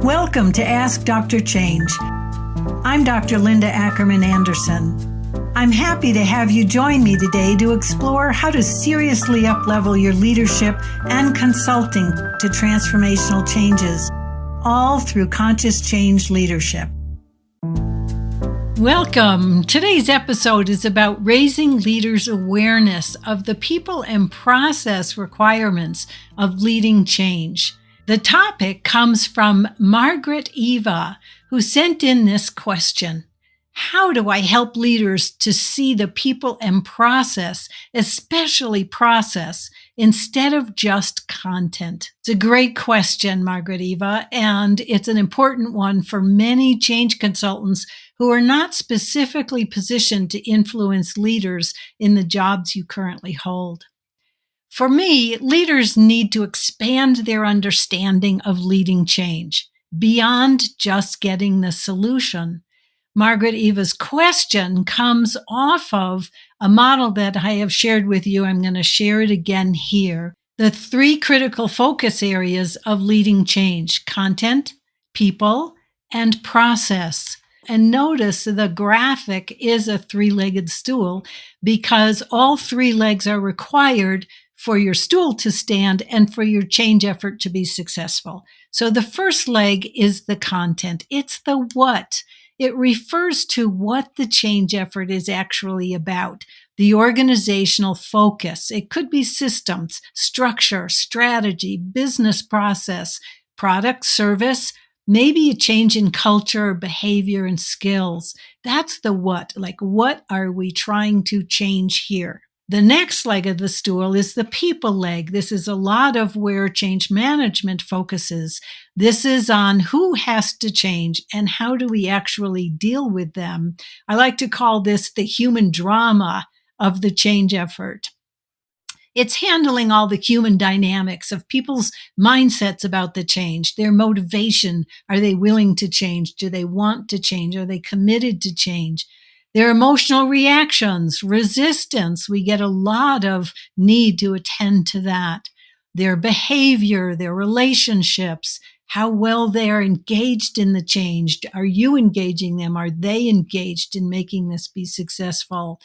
Welcome to Ask Dr. Change. I'm Dr. Linda Ackerman Anderson. I'm happy to have you join me today to explore how to seriously uplevel your leadership and consulting to transformational changes, all through conscious change leadership. Welcome. Today's episode is about raising leaders' awareness of the people and process requirements of leading change. The topic comes from Margaret Eva, who sent in this question. How do I help leaders to see the people and process, especially process, instead of just content? It's a great question, Margaret Eva, and it's an important one for many change consultants who are not specifically positioned to influence leaders in the jobs you currently hold. For me, leaders need to expand their understanding of leading change beyond just getting the solution. Margaret Eva's question comes off of a model that I have shared with you. I'm going to share it again here. The three critical focus areas of leading change: content, people, and process. And notice the graphic is a three-legged stool because all three legs are required for your stool to stand and for your change effort to be successful. So the first leg is the content. It's the what. It refers to what the change effort is actually about, the organizational focus. It could be systems, structure, strategy, business process, product, service, maybe a change in culture, behavior, and skills. That's the what. Like, what are we trying to change here? The next leg of the stool is the people leg. This is a lot of where change management focuses. This is on who has to change and how do we actually deal with them. I like to call this the human drama of the change effort. It's handling all the human dynamics of people's mindsets about the change, their motivation. Are they willing to change? Do they want to change? Are they committed to change? Their emotional reactions, resistance. We get a lot of need to attend to that. Their behavior, their relationships, how well they are engaged in the change. Are you engaging them? Are they engaged in making this be successful?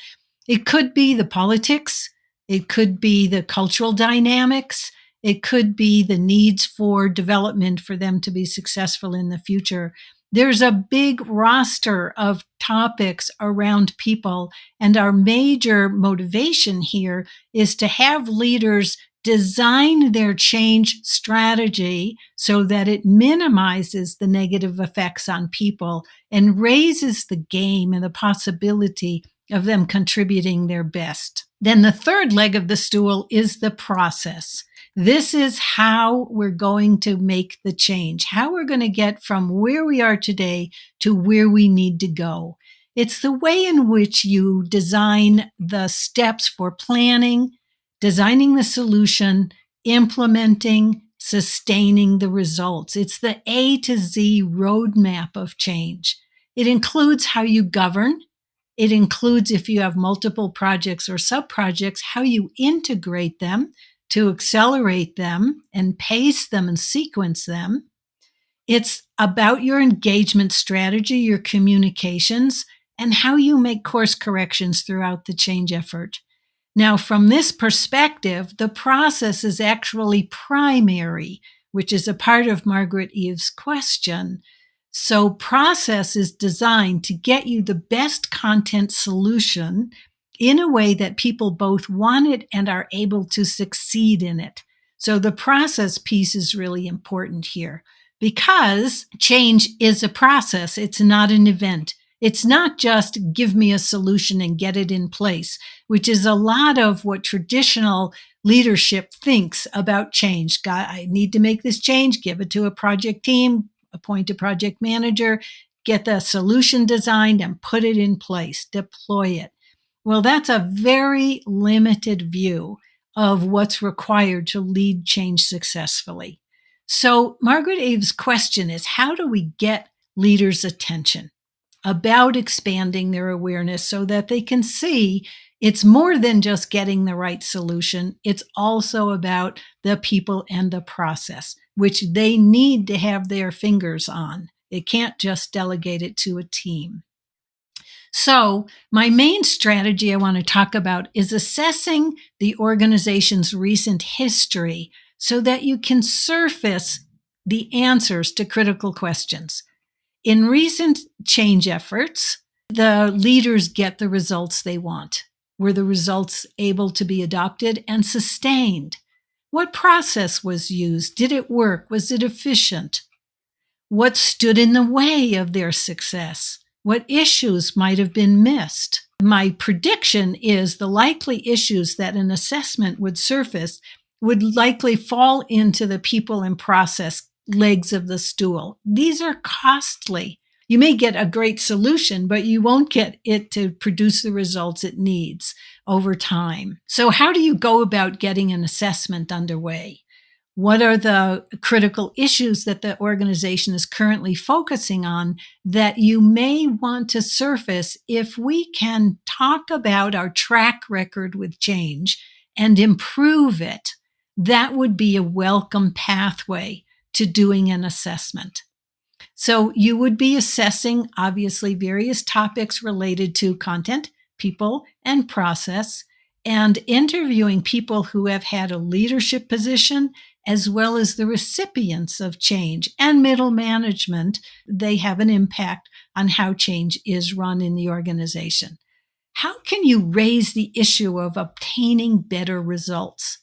It could be the politics. It could be the cultural dynamics. It could be the needs for development for them to be successful in the future. There's a big roster of topics around people, and our major motivation here is to have leaders design their change strategy so that it minimizes the negative effects on people and raises the game and the possibility of them contributing their best. Then the third leg of the stool is the process. This is how we're going to make the change, how we're going to get from where we are today to where we need to go. It's the way in which you design the steps for planning, designing the solution, implementing, sustaining the results. It's the A to Z roadmap of change. It includes how you govern. It includes, if you have multiple projects or sub-projects, how you integrate them to accelerate them and pace them and sequence them. It's about your engagement strategy, your communications, and how you make course corrections throughout the change effort. Now, from this perspective, the process is actually primary, which is a part of Margaret Eve's question. So process is designed to get you the best content solution in a way that people both want it and are able to succeed in it. So the process piece is really important here because change is a process. It's not an event. It's not just give me a solution and get it in place, which is a lot of what traditional leadership thinks about change. God, I need to make this change, give it to a project team, appoint a project manager, get the solution designed and put it in place, deploy it. Well, that's a very limited view of what's required to lead change successfully. So Margaret Eve's question is, how do we get leaders' attention about expanding their awareness so that they can see It's more than just getting the right solution. It's also about the people and the process, which they need to have their fingers on. They can't just delegate it to a team. So, my main strategy I want to talk about is assessing the organization's recent history so that you can surface the answers to critical questions. In recent change efforts, the leaders get the results they want. Were the results able to be adopted and sustained? What process was used? Did it work? Was it efficient? What stood in the way of their success? What issues might have been missed? My prediction is the likely issues that an assessment would surface would likely fall into the people and process legs of the stool. These are costly. You may get a great solution, but you won't get it to produce the results it needs over time. So, how do you go about getting an assessment underway? What are the critical issues that the organization is currently focusing on that you may want to surface if we can talk about our track record with change and improve it? That would be a welcome pathway to doing an assessment. So you would be assessing, obviously, various topics related to content, people, and process, and interviewing people who have had a leadership position, as well as the recipients of change and middle management. They have an impact on how change is run in the organization. How can you raise the issue of obtaining better results?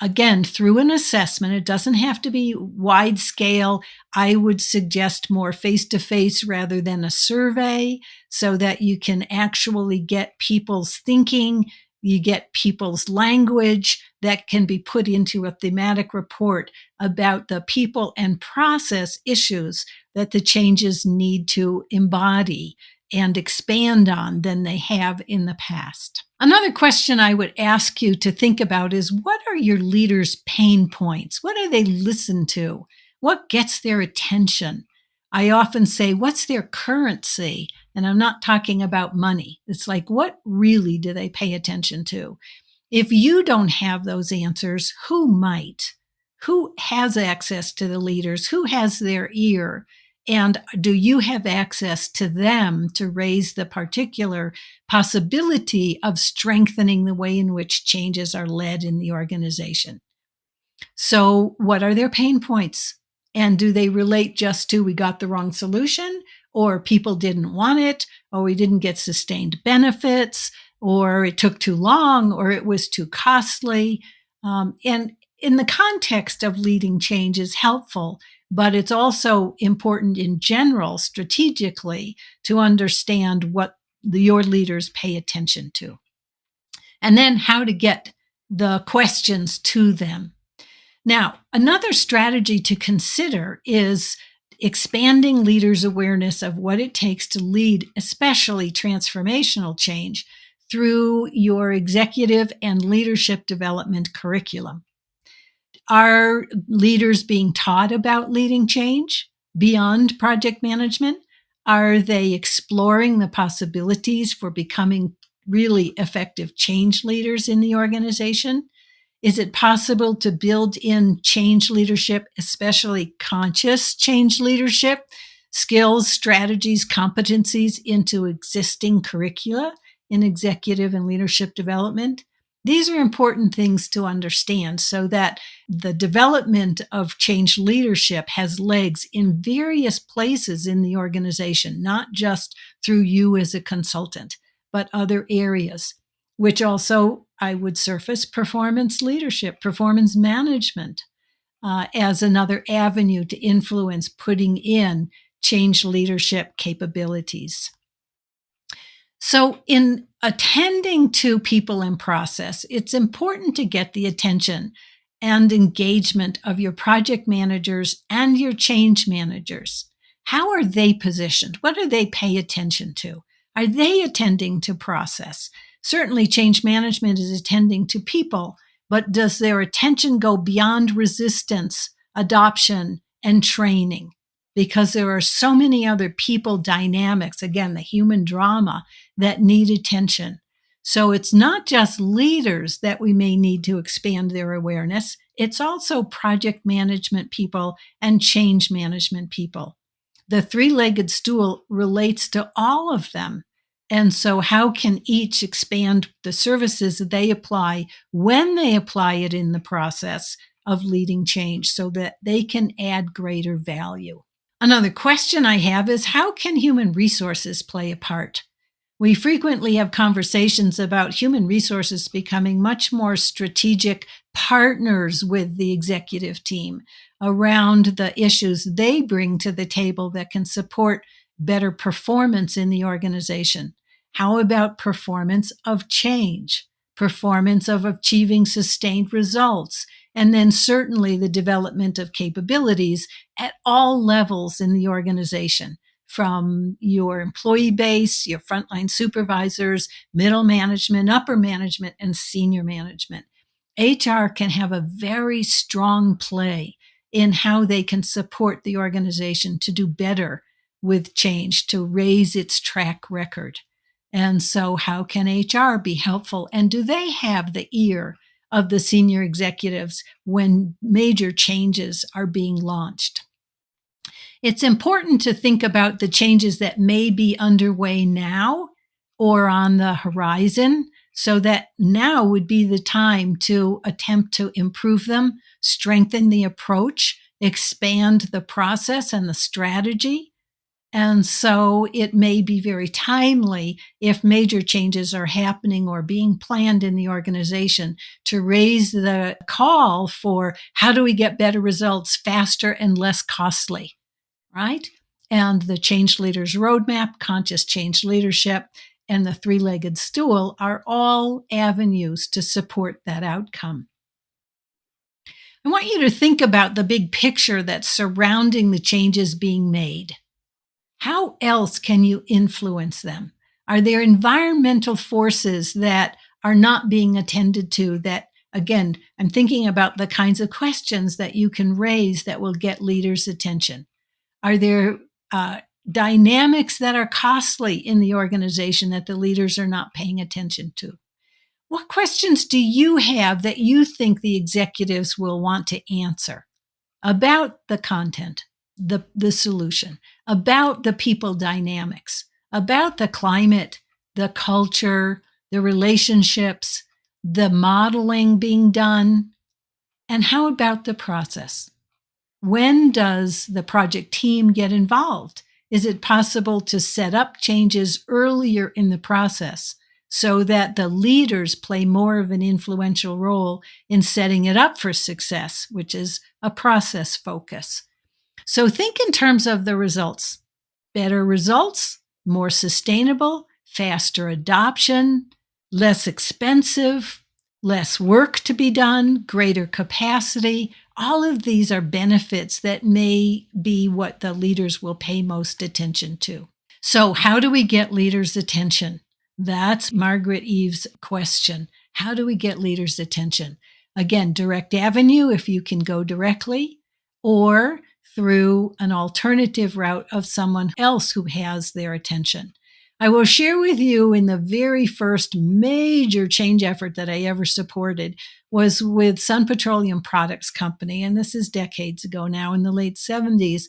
Again, through an assessment. It doesn't have to be wide scale. I would suggest more face to face rather than a survey so that you can actually get people's thinking. You get people's language that can be put into a thematic report about the people and process issues that the changes need to embody and expand on than they have in the past. Another question I would ask you to think about is, what are your leaders' pain points? What do they listen to? What gets their attention? I often say, what's their currency? And I'm not talking about money. It's like, what really do they pay attention to? If you don't have those answers, who might? Who has access to the leaders? Who has their ear? And do you have access to them to raise the particular possibility of strengthening the way in which changes are led in the organization? So, what are their pain points? And do they relate just to we got the wrong solution, or people didn't want it, or we didn't get sustained benefits, or it took too long, or it was too costly? And in the context of leading change is helpful, but it's also important in general, strategically, to understand what your leaders pay attention to. And then how to get the questions to them. Now, another strategy to consider is expanding leaders' awareness of what it takes to lead, especially transformational change, through your executive and leadership development curriculum. Are leaders being taught about leading change beyond project management? Are they exploring the possibilities for becoming really effective change leaders in the organization? Is it possible to build in change leadership, especially conscious change leadership, skills, strategies, competencies into existing curricula in executive and leadership development? These are important things to understand so that the development of change leadership has legs in various places in the organization, not just through you as a consultant, but other areas, which also I would surface performance leadership, performance management as another avenue to influence putting in change leadership capabilities. So, in attending to people and process, it's important to get the attention and engagement of your project managers and your change managers. How are they positioned? What do they pay attention to? Are they attending to process? Certainly, change management is attending to people, but does their attention go beyond resistance, adoption, and training? Because there are so many other people dynamics, again, the human drama, that need attention. So it's not just leaders that we may need to expand their awareness. It's also project management people and change management people. The three-legged stool relates to all of them. And so how can each expand the services that they apply when they apply it in the process of leading change so that they can add greater value? Another question I have is, how can human resources play a part? We frequently have conversations about human resources becoming much more strategic partners with the executive team around the issues they bring to the table that can support better performance in the organization. How about performance of change, performance of achieving sustained results, and then certainly the development of capabilities at all levels in the organization, from your employee base, your frontline supervisors, middle management, upper management, and senior management. HR can have a very strong play in how they can support the organization to do better with change, to raise its track record. And so, how can HR be helpful? And do they have the ear of the senior executives when major changes are being launched? It's important to think about the changes that may be underway now or on the horizon, so that now would be the time to attempt to improve them, strengthen the approach, expand the process and the strategy. And so it may be very timely if major changes are happening or being planned in the organization to raise the call for how do we get better results faster and less costly, right? And the Change Leaders Roadmap, Conscious Change Leadership, and the Three-Legged Stool are all avenues to support that outcome. I want you to think about the big picture that's surrounding the changes being made. How else can you influence them? Are there environmental forces that are not being attended to that, again, I'm thinking about the kinds of questions that you can raise that will get leaders' attention. Are there dynamics that are costly in the organization that the leaders are not paying attention to? What questions do you have that you think the executives will want to answer about the content, the solution, about the people dynamics, about the climate, the culture, the relationships, the modeling being done? And how about the process? When does the project team get involved? Is it possible to set up changes earlier in the process so that the leaders play more of an influential role in setting it up for success, which is a process focus? So think in terms of the results. Better results, more sustainable, faster adoption, less expensive, less work to be done, greater capacity. All of these are benefits that may be what the leaders will pay most attention to. So how do we get leaders' attention? That's Margaret Eve's question. How do we get leaders' attention? Again, direct avenue if you can go directly, or through an alternative route of someone else who has their attention. I will share with you, in the very first major change effort that I ever supported was with Sun Petroleum Products Company. And this is decades ago now, in the late 70s.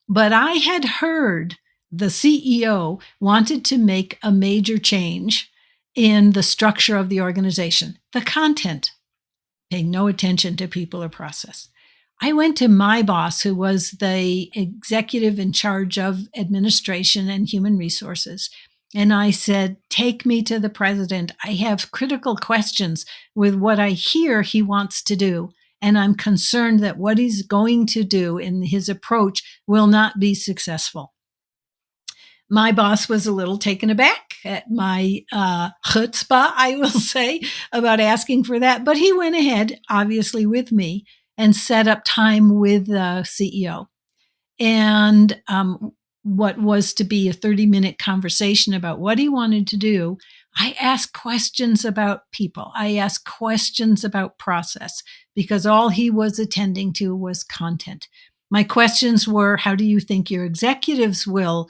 But I had heard the CEO wanted to make a major change in the structure of the organization, the content, paying no attention to people or process. I went to my boss, who was the executive in charge of administration and human resources, and I said, take me to the president. I have critical questions with what I hear he wants to do, and I'm concerned that what he's going to do in his approach will not be successful. My boss was a little taken aback at my chutzpah, I will say, about asking for that. But he went ahead, obviously, with me and set up time with the CEO. And what was to be a 30-minute conversation about what he wanted to do, I asked questions about people. I asked questions about process, because all he was attending to was content. My questions were, how do you think your executives will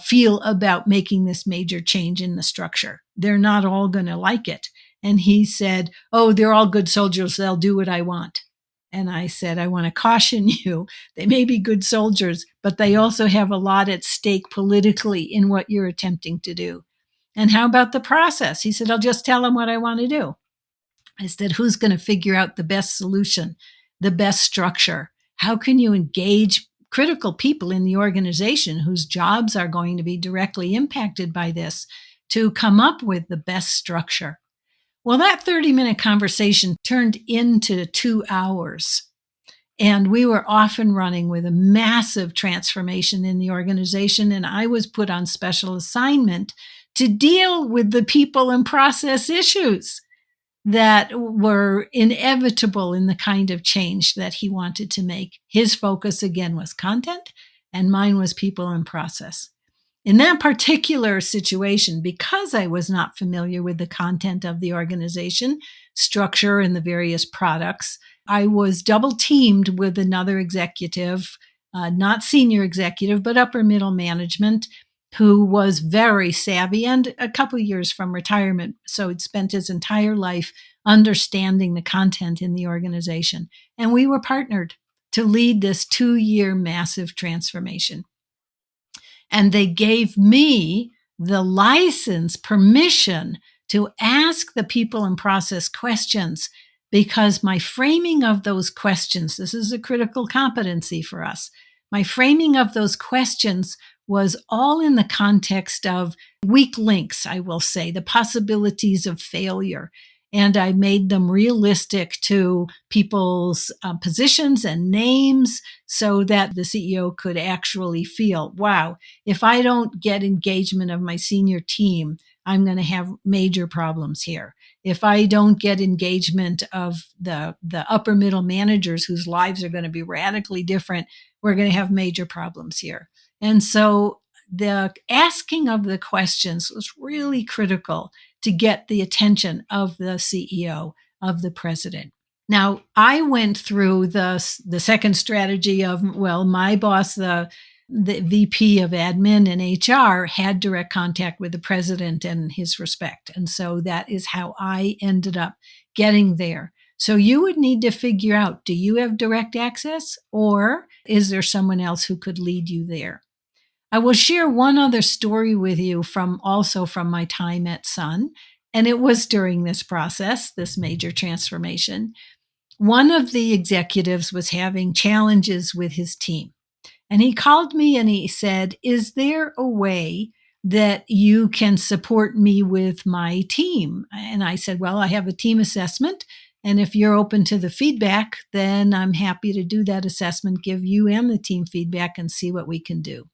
feel about making this major change in the structure? They're not all going to like it. And he said, oh, they're all good soldiers. They'll do what I want. And I said, I want to caution you. They may be good soldiers, but they also have a lot at stake politically in what you're attempting to do. And how about the process? He said, I'll just tell them what I want to do. I said, who's going to figure out the best solution, the best structure? How can you engage critical people in the organization whose jobs are going to be directly impacted by this to come up with the best structure? Well, that 30-minute conversation turned into 2 hours. And we were off and running with a massive transformation in the organization. And I was put on special assignment to deal with the people and process issues that were inevitable in the kind of change that he wanted to make. His focus, again, was content, and mine was people and process. In that particular situation, because I was not familiar with the content of the organization, structure, and the various products, I was double teamed with another executive, not senior executive, but upper middle management, who was very savvy and a couple of years from retirement. So he'd spent his entire life understanding the content in the organization. And we were partnered to lead this 2-year massive transformation. And they gave me the license, permission to ask the people and process questions, because my framing of those questions, this is a critical competency for us. My framing of those questions was all in the context of weak links, I will say, the possibilities of failure. And I made them realistic to people's positions and names so that the CEO could actually feel, wow, if I don't get engagement of my senior team, I'm going to have major problems here. If I don't get engagement of the upper middle managers whose lives are going to be radically different, we're going to have major problems here. And so the asking of the questions was really critical to get the attention of the CEO, of the president. Now, I went through the second strategy of, well, my boss, the VP of admin and HR, had direct contact with the president and his respect. And so that is how I ended up getting there. So you would need to figure out, do you have direct access, or is there someone else who could lead you there? I will share one other story with you from my time at Sun, and it was during this process, this major transformation. One of the executives was having challenges with his team, and he called me and he said, is there a way that you can support me with my team? And I said, well, I have a team assessment, and if you're open to the feedback, then I'm happy to do that assessment, give you and the team feedback, and see what we can do.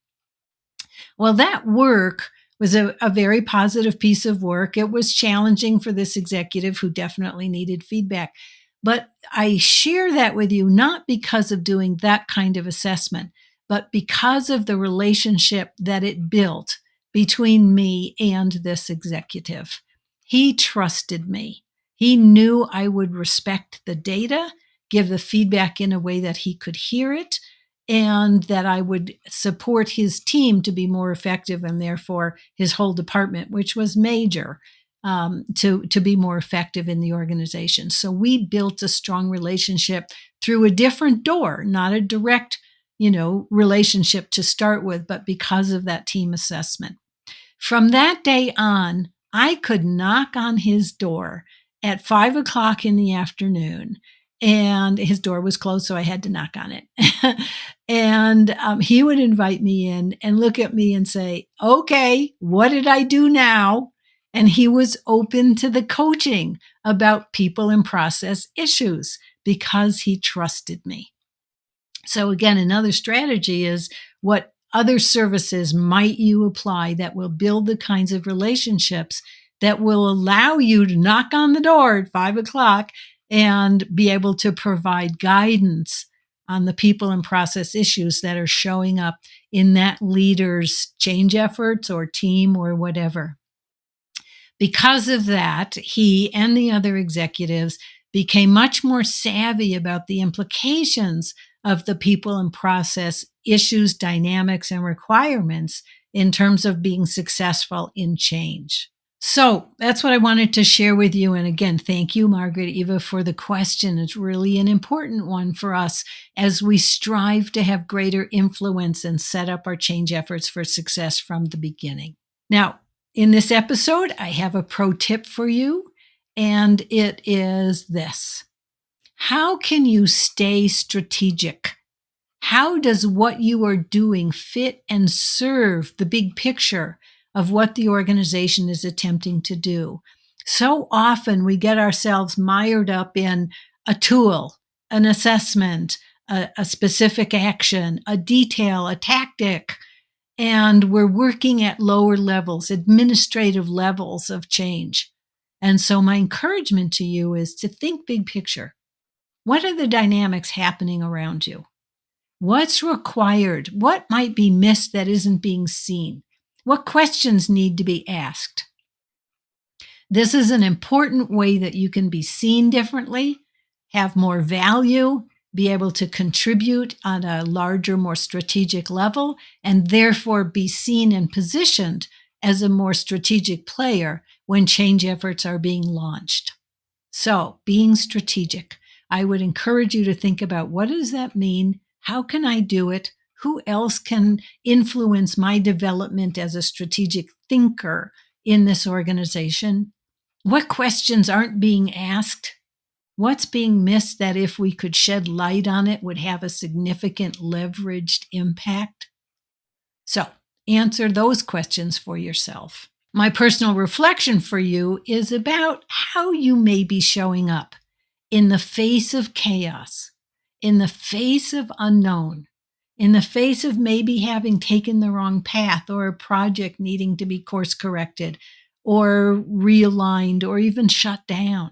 Well, that work was a very positive piece of work. It was challenging for this executive who definitely needed feedback. But I share that with you not because of doing that kind of assessment, but because of the relationship that it built between me and this executive. He trusted me. He knew I would respect the data, give the feedback in a way that he could hear it, and that I would support his team to be more effective, and therefore his whole department, which was major, to be more effective in the organization. So we built a strong relationship through a different door, not a direct, relationship to start with, but because of that team assessment. From that day on, I could knock on his door at 5:00 in the afternoon, and his door was closed, so I had to knock on it. And he would invite me in and look at me and say, okay, what did I do now? And he was open to the coaching about people and process issues because he trusted me. So again, another strategy is, what other services might you apply that will build the kinds of relationships that will allow you to knock on the door at 5:00 and be able to provide guidance on the people and process issues that are showing up in that leader's change efforts or team or whatever. Because of that, he and the other executives became much more savvy about the implications of the people and process issues, dynamics, and requirements in terms of being successful in change. So that's what I wanted to share with you. And again, thank you, Margaret Eva, for the question. It's really an important one for us as we strive to have greater influence and set up our change efforts for success from the beginning. Now, in this episode, I have a pro tip for you, and it is this. How can you stay strategic? How does what you are doing fit and serve the big picture of what the organization is attempting to do? So often we get ourselves mired up in a tool, an assessment, a specific action, a detail, a tactic, and we're working at lower levels, administrative levels of change. And so my encouragement to you is to think big picture. What are the dynamics happening around you? What's required? What might be missed that isn't being seen? What questions need to be asked? This is an important way that you can be seen differently, have more value, be able to contribute on a larger, more strategic level, and therefore be seen and positioned as a more strategic player when change efforts are being launched. So, being strategic, I would encourage you to think about, what does that mean? How can I do it? Who else can influence my development as a strategic thinker in this organization? What questions aren't being asked? What's being missed that if we could shed light on it would have a significant leveraged impact? So, answer those questions for yourself. My personal reflection for you is about how you may be showing up in the face of chaos, in the face of unknown, in the face of maybe having taken the wrong path or a project needing to be course corrected or realigned or even shut down.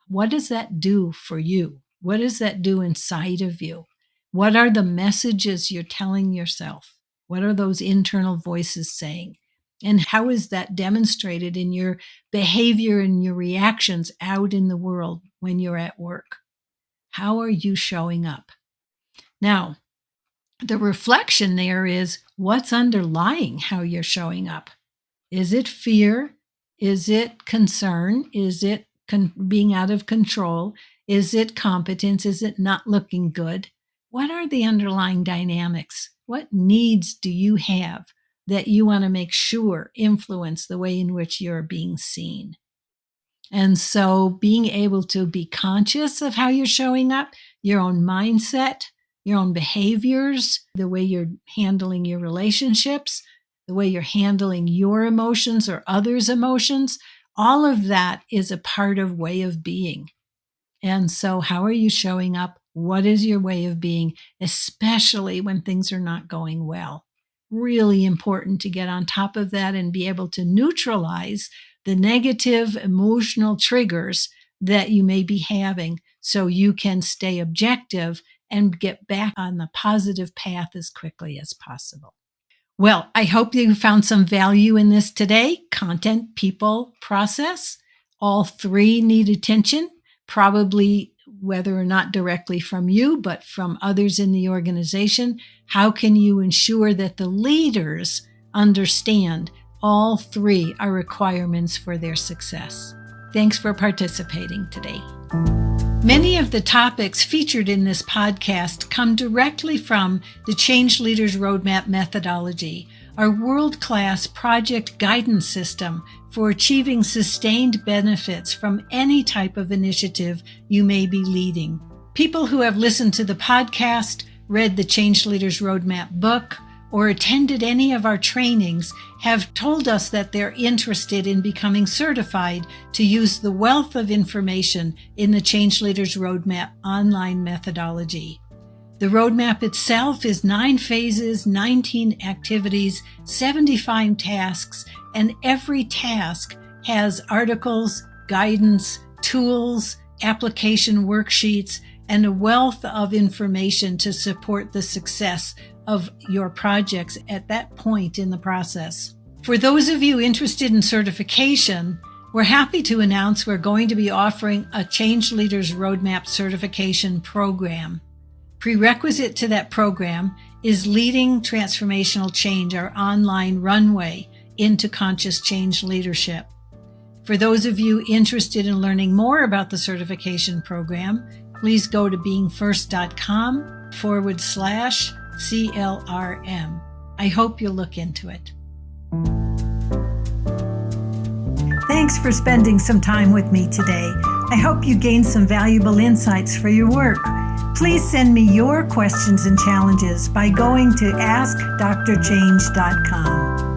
What does that do for you? What does that do inside of you? What are the messages you're telling yourself? What are those internal voices saying? And how is that demonstrated in your behavior and your reactions out in the world when you're at work? How are you showing up? Now, the reflection there is, what's underlying how you're showing up? Is it fear? Is it concern? Is it being out of control? Is it competence? Is it not looking good? What are the underlying dynamics? What needs do you have that you want to make sure influence the way in which you're being seen? And so being able to be conscious of how you're showing up, your own mindset, your own behaviors, the way you're handling your relationships, the way you're handling your emotions or others' emotions, all of that is a part of way of being. And so how are you showing up? What is your way of being, especially when things are not going well? Really important to get on top of that and be able to neutralize the negative emotional triggers that you may be having so you can stay objective and get back on the positive path as quickly as possible. Well, I hope you found some value in this today. Content, people, process. All three need attention, probably whether or not directly from you, but from others in the organization. How can you ensure that the leaders understand all three are requirements for their success? Thanks for participating today. Many of the topics featured in this podcast come directly from the Change Leaders Roadmap methodology, our world-class project guidance system for achieving sustained benefits from any type of initiative you may be leading. People who have listened to the podcast, read the Change Leaders Roadmap book, or attended any of our trainings have told us that they're interested in becoming certified to use the wealth of information in the Change Leaders Roadmap online methodology. The roadmap itself is 9 phases, 19 activities, 75 tasks, and every task has articles, guidance, tools, application worksheets, and a wealth of information to support the success of your projects at that point in the process. For those of you interested in certification, we're happy to announce we're going to be offering a Change Leaders Roadmap certification program. Prerequisite to that program is Leading Transformational Change, our online runway into conscious change leadership. For those of you interested in learning more about the certification program, please go to beingfirst.com/CLRM. I hope you'll look into it. Thanks for spending some time with me today. I hope you gained some valuable insights for your work. Please send me your questions and challenges by going to askdrchange.com.